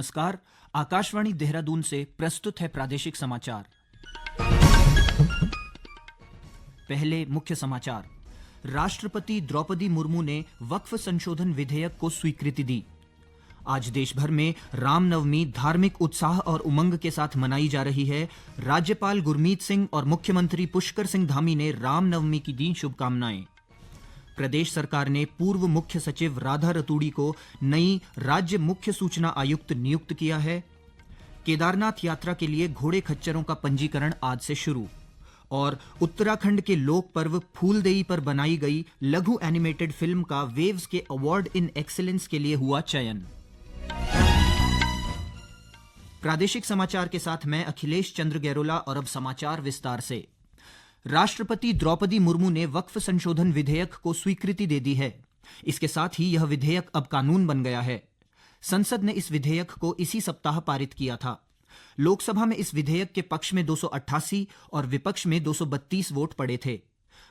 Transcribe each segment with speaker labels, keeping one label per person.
Speaker 1: नमस्कार। आकाशवाणी देहरादून से प्रस्तुत है प्रादेशिक समाचार। पहले मुख्य समाचार। राष्ट्रपति द्रौपदी मुर्मू ने वक्फ संशोधन विधेयक को स्वीकृति दी। आज देश भर में रामनवमी धार्मिक उत्साह और उमंग के साथ मनाई जा रही है। राज्यपाल गुरमीत सिंह और मुख्यमंत्री पुष्कर सिंह धामी ने रामनवमी की दी शुभकामनाएं। प्रदेश सरकार ने पूर्व मुख्य सचिव राधा रतूड़ी को नई राज्य मुख्य सूचना आयुक्त नियुक्त किया है। केदारनाथ यात्रा के लिए घोड़े खच्चरों का पंजीकरण आज से शुरू। और उत्तराखंड के लोक पर्व फूलदेई पर बनाई गई लघु एनिमेटेड फिल्म का वेव्स के अवार्ड इन एक्सीलेंस के लिए हुआ चयन। प्रादेशिक समाचार के साथ मैं अखिलेश चंद्र गैरोला और अब समाचार विस्तार से। राष्ट्रपति द्रौपदी मुर्मू ने वक्फ संशोधन विधेयक को स्वीकृति दे दी है। इसके साथ ही यह विधेयक अब कानून बन गया है। संसद ने इस विधेयक को इसी सप्ताह पारित किया था। लोकसभा में इस विधेयक के पक्ष में 288 और विपक्ष में 232 वोट पड़े थे।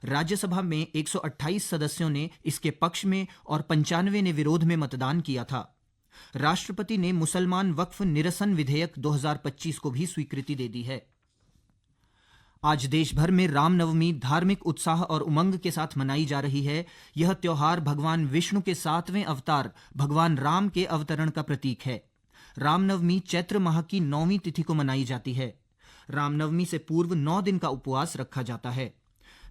Speaker 1: राज्यसभा में 128 सदस्यों ने इसके पक्ष में और 95 ने विरोध में मतदान किया था। राष्ट्रपति ने मुसलमान वक्फ निरसन विधेयक 2025 को भी स्वीकृति दे दी है। आज देश भर में रामनवमी धार्मिक उत्साह और उमंग के साथ मनाई जा रही है। यह त्योहार भगवान विष्णु के 7वें अवतार भगवान राम के अवतरण का प्रतीक है। रामनवमी चैत्र माह की 9वीं तिथि को मनाई जाती है। रामनवमी से पूर्व 9 दिन का उपवास रखा जाता है।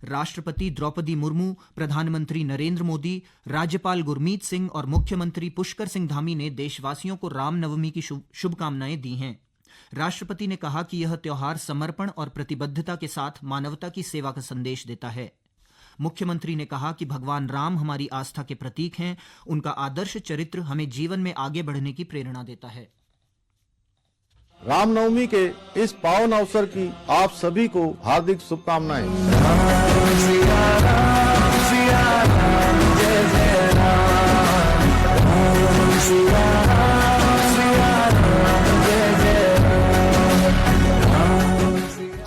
Speaker 1: राष्ट्रपति द्रौपदी मुर्मू, प्रधानमंत्री नरेंद्र मोदी, राज्यपाल गुरमीत सिंह और मुख्यमंत्री पुष्कर सिंह धामी ने देशवासियों को रामनवमी की शुभकामनाएं दी हैं। राष्ट्रपति ने कहा कि यह त्योहार समर्पण और प्रतिबद्धता के साथ मानवता की सेवा का संदेश देता है। मुख्यमंत्री ने कहा कि भगवान राम हमारी आस्था के प्रतीक हैं। उनका आदर्श चरित्र हमें जीवन में आगे बढ़ने की प्रेरणा देता है।
Speaker 2: रामनवमी के इस पावन अवसर की आप सभी को हार्दिक शुभकामनाएं।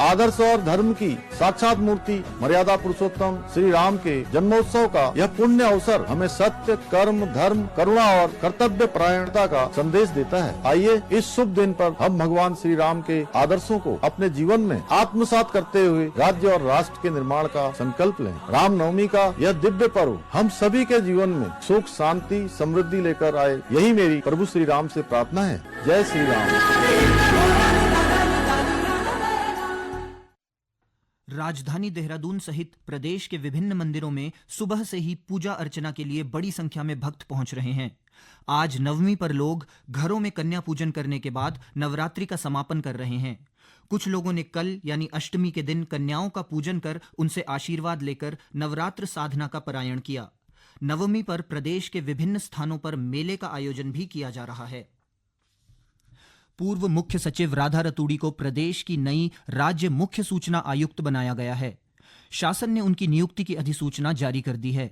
Speaker 2: आदर्श और धर्म की साक्षात मूर्ति मर्यादा पुरुषोत्तम श्री राम के जन्मोत्सव का यह पुण्य अवसर हमें सत्य, कर्म, धर्म, करुणा और कर्तव्य परायणता का संदेश देता है। आइए इस शुभ दिन पर हम भगवान श्री राम के आदर्शों को अपने जीवन में आत्मसात करते हुए राज्य और राष्ट्र के निर्माण का संकल्प लें। रामनवमी का यह दिव्य पर्व हम सभी के जीवन में सुख, शांति, समृद्धि लेकर आए, यही मेरी प्रभु श्री राम से प्रार्थना है। जय श्री राम।
Speaker 1: राजधानी देहरादून सहित प्रदेश के विभिन्न मंदिरों में सुबह से ही पूजा अर्चना के लिए बड़ी संख्या में भक्त पहुंच रहे हैं। आज नवमी पर लोग घरों में कन्या पूजन करने के बाद नवरात्रि का समापन कर रहे हैं। कुछ लोगों ने कल यानी अष्टमी के दिन कन्याओं का पूजन कर उनसे आशीर्वाद लेकर नवरात्र साधना का पारायण किया। नवमी पर प्रदेश के विभिन्न स्थानों पर मेले का आयोजन भी किया जा रहा है। पूर्व मुख्य सचिव राधा रतूड़ी को प्रदेश की नई राज्य मुख्य सूचना आयुक्त बनाया गया है। शासन ने उनकी नियुक्ति की अधिसूचना जारी कर दी है।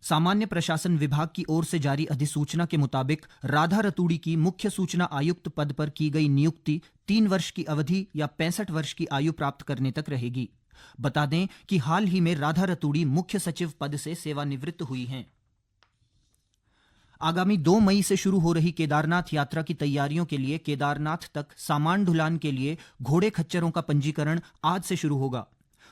Speaker 1: सामान्य प्रशासन विभाग की ओर से जारी अधिसूचना के मुताबिक राधा रतूड़ी की मुख्य सूचना आयुक्त पद पर की गई नियुक्ति 3 वर्ष की अवधि या 65 वर्ष की आयु प्राप्त करने तक रहेगी। बता दें कि हाल ही में राधा रतूड़ी मुख्य सचिव पद से सेवानिवृत्त हुई हैं। आगामी 2 मई से शुरू हो रही केदारनाथ यात्रा की तैयारियों के लिए केदारनाथ तक सामान ढुलान के लिए घोड़े खच्चरों का पंजीकरण आज से शुरू होगा।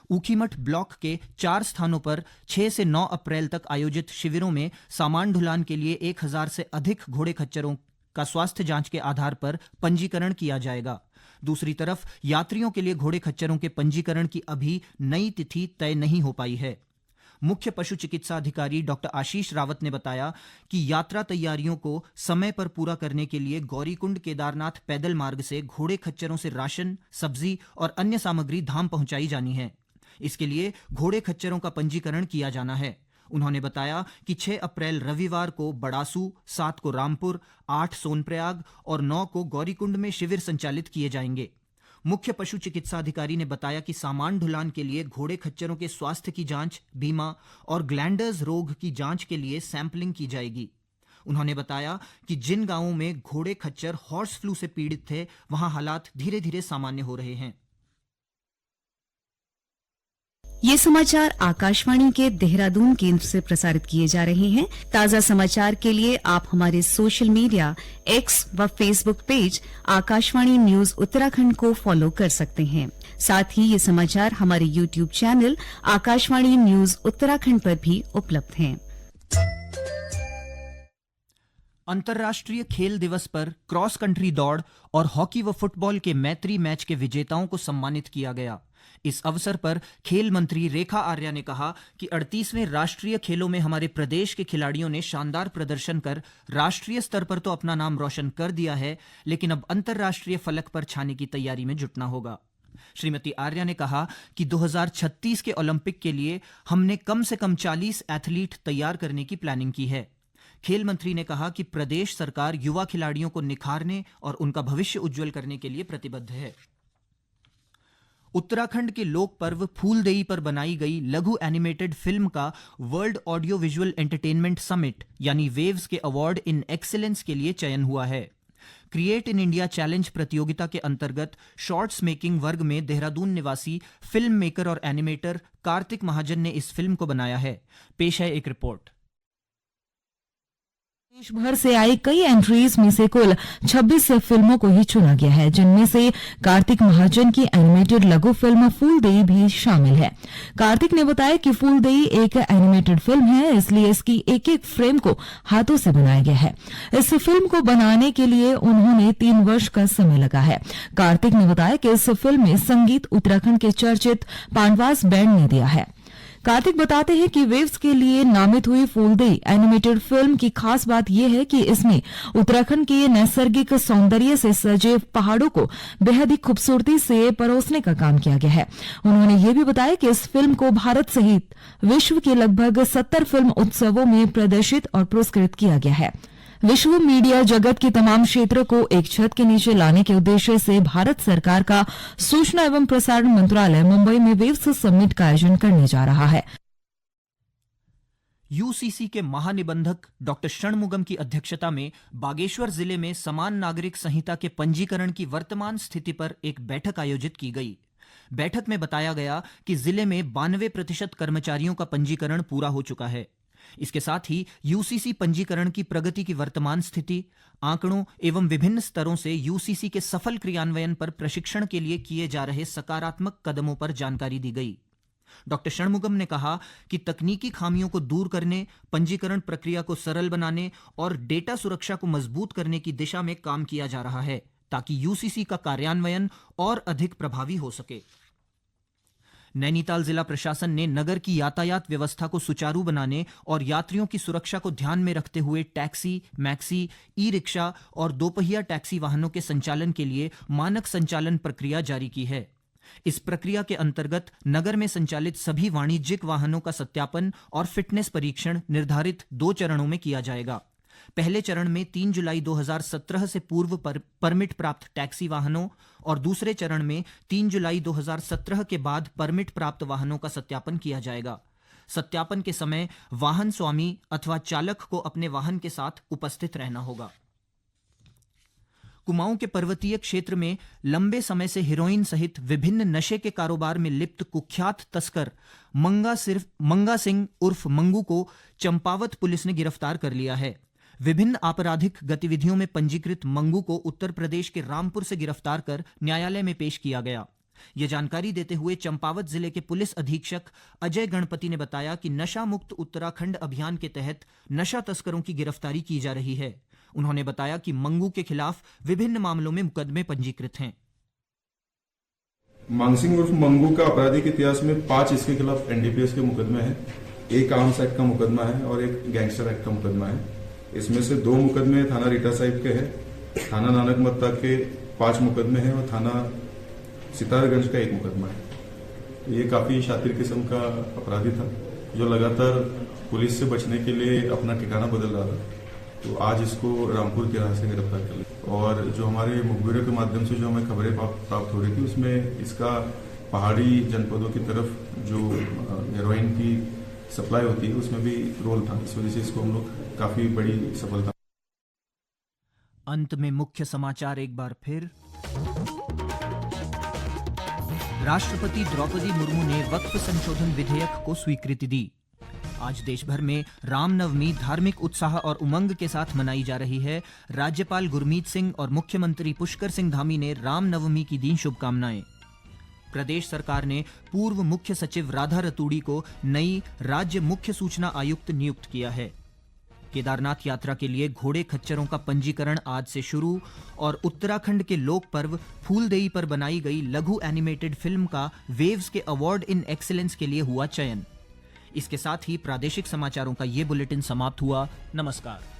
Speaker 1: ऊखीमठ ब्लॉक के 4 स्थानों पर 6 से 9 अप्रैल तक आयोजित शिविरों में सामान ढुलान के लिए 1000 से अधिक घोड़े खच्चरों का स्वास्थ्य जांच के आधार पर पंजीकरण किया जाएगा। दूसरी तरफ यात्रियों के लिए घोड़े खच्चरों के पंजीकरण की अभी नई तिथि तय नहीं हो पाई है। मुख्य पशु चिकित्सा अधिकारी डॉक्टर आशीष रावत ने बताया कि यात्रा तैयारियों को समय पर पूरा करने के लिए गौरीकुंड केदारनाथ पैदल मार्ग से घोड़े खच्चरों से राशन, सब्जी और अन्य सामग्री धाम पहुंचाई जानी है। इसके लिए घोड़े खच्चरों का पंजीकरण किया जाना है। उन्होंने बताया कि 6 अप्रैल रविवार को बड़ासू, 7 को रामपुर, 8 सोनप्रयाग और 9 को गौरीकुंड में शिविर संचालित किए जाएंगे। मुख्य पशु चिकित्सा अधिकारी ने बताया कि सामान ढुलान के लिए घोड़े खच्चरों के स्वास्थ्य की जांच, बीमा और ग्लैंडर्स रोग की जांच के लिए सैंपलिंग की जाएगी। उन्होंने बताया कि जिन गांवों में घोड़े खच्चर हॉर्स फ्लू से पीड़ित थे, वहां हालात धीरे धीरे सामान्य हो रहे हैं।
Speaker 3: ये समाचार आकाशवाणी के देहरादून केंद्र से प्रसारित किए जा रहे हैं। ताजा समाचार के लिए आप हमारे सोशल मीडिया एक्स व Facebook page Akashvani news Uttarakhand को फॉलो कर सकते हैं। साथ ही ये समाचार हमारे YouTube channel Akashvani news Uttarakhand पर भी उपलब्ध हैं।
Speaker 1: अंतर्राष्ट्रीय खेल दिवस पर क्रॉस कंट्री दौड़ और हॉकी व फुटबॉल के मैत्री मैच के विजेताओं को सम्मानित किया गया। इस अवसर पर खेल मंत्री रेखा आर्या ने कहा कि 38वें राष्ट्रीय खेलों में हमारे प्रदेश के खिलाड़ियों ने शानदार प्रदर्शन कर राष्ट्रीय स्तर पर तो अपना नाम रोशन कर दिया है, लेकिन अब अंतर्राष्ट्रीय फलक पर छाने की तैयारी में जुटना होगा। श्रीमती आर्या ने कहा कि 2036 के ओलंपिक के लिए हमने कम से कम 40 एथलीट तैयार करने की प्लानिंग की है। खेल मंत्री ने कहा कि प्रदेश सरकार युवा खिलाड़ियों को निखारने और उनका भविष्य उज्जवल करने के लिए प्रतिबद्ध है। उत्तराखंड के लोक पर्व फूलदेई पर बनाई गई लघु एनिमेटेड फिल्म का world audio visual entertainment summit यानी वेव्स के अवार्ड इन एक्सीलेंस के लिए चयन हुआ है। क्रिएट इन इंडिया चैलेंज प्रतियोगिता के अंतर्गत शॉर्ट्स मेकिंग वर्ग में देहरादून निवासी फिल्म मेकर और एनिमेटर कार्तिक महाजन ने इस फिल्म को बनाया है। पेश है एक रिपोर्ट।
Speaker 4: देश भर से आई कई एंट्रीज में से कुल 26 फिल्मों को ही चुना गया है, जिनमें से कार्तिक महाजन की एनिमेटेड लघु फिल्म फूलदेई भी शामिल है। कार्तिक ने बताया कि फूलदेई एक एनिमेटेड फिल्म है, इसलिए इसकी एक एक फ्रेम को हाथों से बनाया गया है। इस फिल्म को बनाने के लिए उन्होंने 3 वर्ष का समय लगा है। कार्तिक ने बताया कि इस फिल्म में संगीत उत्तराखंड के चर्चित पांडवास बैंड ने दिया है। कार्तिक बताते हैं कि वेव्स के लिए नामित हुई फूलदेई एनिमेटेड फिल्म की खास बात यह है कि इसमें उत्तराखंड के नैसर्गिक सौंदर्य से सजे पहाड़ों को बेहद ही खूबसूरती से परोसने का काम किया गया है। उन्होंने ये भी बताया कि इस फिल्म को भारत सहित विश्व के लगभग 70 फिल्म उत्सवों में प्रदर्शित और पुरस्कृत किया गया है। विश्व मीडिया जगत के तमाम क्षेत्रों को एक छत के नीचे लाने के उद्देश्य से भारत सरकार का सूचना एवं प्रसारण मंत्रालय मुंबई में वेव्स समिट का आयोजन करने जा रहा है।
Speaker 1: यूसीसी के महानिबंधक डॉक्टर षणमुगम की अध्यक्षता में बागेश्वर जिले में समान नागरिक संहिता के पंजीकरण की वर्तमान स्थिति पर एक बैठक आयोजित की गई। बैठक में बताया गया कि जिले में 92% कर्मचारियों का पंजीकरण पूरा हो चुका है। इसके साथ ही यूसीसी पंजीकरण की प्रगति की वर्तमान स्थिति, आंकड़ों एवं विभिन्न स्तरों से यूसीसी के सफल क्रियान्वयन पर प्रशिक्षण के लिए किए जा रहे सकारात्मक कदमों पर जानकारी दी गई। डॉक्टर षणमुगम ने कहा कि तकनीकी खामियों को दूर करने, पंजीकरण प्रक्रिया को सरल बनाने और डेटा सुरक्षा को मजबूत करने की दिशा में काम किया जा रहा है, ताकि यूसीसी का कार्यान्वयन और अधिक प्रभावी हो सके। नैनीताल जिला प्रशासन ने नगर की यातायात व्यवस्था को सुचारू बनाने और यात्रियों की सुरक्षा को ध्यान में रखते हुए टैक्सी, मैक्सी, ई रिक्शा और दोपहिया टैक्सी वाहनों के संचालन के लिए मानक संचालन प्रक्रिया जारी की है। इस प्रक्रिया के अंतर्गत नगर में संचालित सभी वाणिज्यिक वाहनों का सत्यापन और फिटनेस परीक्षण निर्धारित 2 चरणों में किया जाएगा। पहले चरण में 3 जुलाई 2017 से पूर्व परमिट प्राप्त टैक्सी वाहनों और दूसरे चरण में 3 जुलाई 2017 के बाद परमिट प्राप्त वाहनों का सत्यापन किया जाएगा। सत्यापन के समय वाहन स्वामी अथवा चालक को अपने वाहन के साथ उपस्थित रहना होगा। कुमाऊं के पर्वतीय क्षेत्र में लंबे समय से हेरोइन सहित विभिन्न नशे के कारोबार में लिप्त कुख्यात तस्कर मंगा सिंह उर्फ मंगू को चंपावत पुलिस ने गिरफ्तार कर लिया है। विभिन्न आपराधिक गतिविधियों में पंजीकृत मंगू को उत्तर प्रदेश के रामपुर से गिरफ्तार कर न्यायालय में पेश किया गया। यह जानकारी देते हुए चंपावत जिले के पुलिस अधीक्षक अजय गणपति ने बताया कि नशा मुक्त उत्तराखंड अभियान के तहत नशा तस्करों की गिरफ्तारी की जा रही है। उन्होंने बताया कि मंगू के खिलाफ विभिन्न मामलों में मुकदमे पंजीकृत हैं।
Speaker 5: मांगसिंह उर्फ मंगू का आपराधिक इतिहास में 5 इसके खिलाफ एनडीपीएस के मुकदमे हैं। एक आर्म्स एक्ट का मुकदमा है और एक गैंगस्टर एक्ट का मुकदमा है। इसमें से 2 मुकदमे थाना रीटा साहिब के हैं, थाना नानक मत्ता के 5 मुकदमे हैं और थाना सितारगंज का 1 मुकदमा है। ये काफी शातिर किस्म का अपराधी था जो लगातार पुलिस से बचने के लिए अपना ठिकाना बदल रहा था। तो आज इसको रामपुर के राह से गिरफ्तार कर लिया और जो हमारे मुखबिरों के माध्यम से जो हमें खबरें प्राप्त हो रही थी उसमें इसका पहाड़ी जनपदों की तरफ जो हेरोइन की सप्लाई होती है उसमें भी रोल था। इस वजह से इसको हम लोग काफी बड़ी सफलता।
Speaker 1: अंत में मुख्य समाचार एक बार फिर। राष्ट्रपति द्रौपदी मुर्मू ने वक्फ संशोधन विधेयक को स्वीकृति दी। आज देश भर में रामनवमी धार्मिक उत्साह और उमंग के साथ मनाई जा रही है। राज्यपाल गुरमीत सिंह और मुख्यमंत्री पुष्कर सिंह धामी ने रामनवमी की दी शुभकामनाएं। प्रदेश सरकार ने पूर्व मुख्य सचिव राधा रतूड़ी को नई राज्य मुख्य सूचना आयुक्त नियुक्त किया है। केदारनाथ यात्रा के लिए घोड़े खच्चरों का पंजीकरण आज से शुरू और उत्तराखंड के लोक पर्व फूलदेई पर बनाई गई लघु एनिमेटेड फिल्म का वेव्स के अवार्ड इन एक्सीलेंस के लिए हुआ चयन। इसके साथ ही प्रादेशिक समाचारों का ये बुलेटिन समाप्त हुआ। नमस्कार।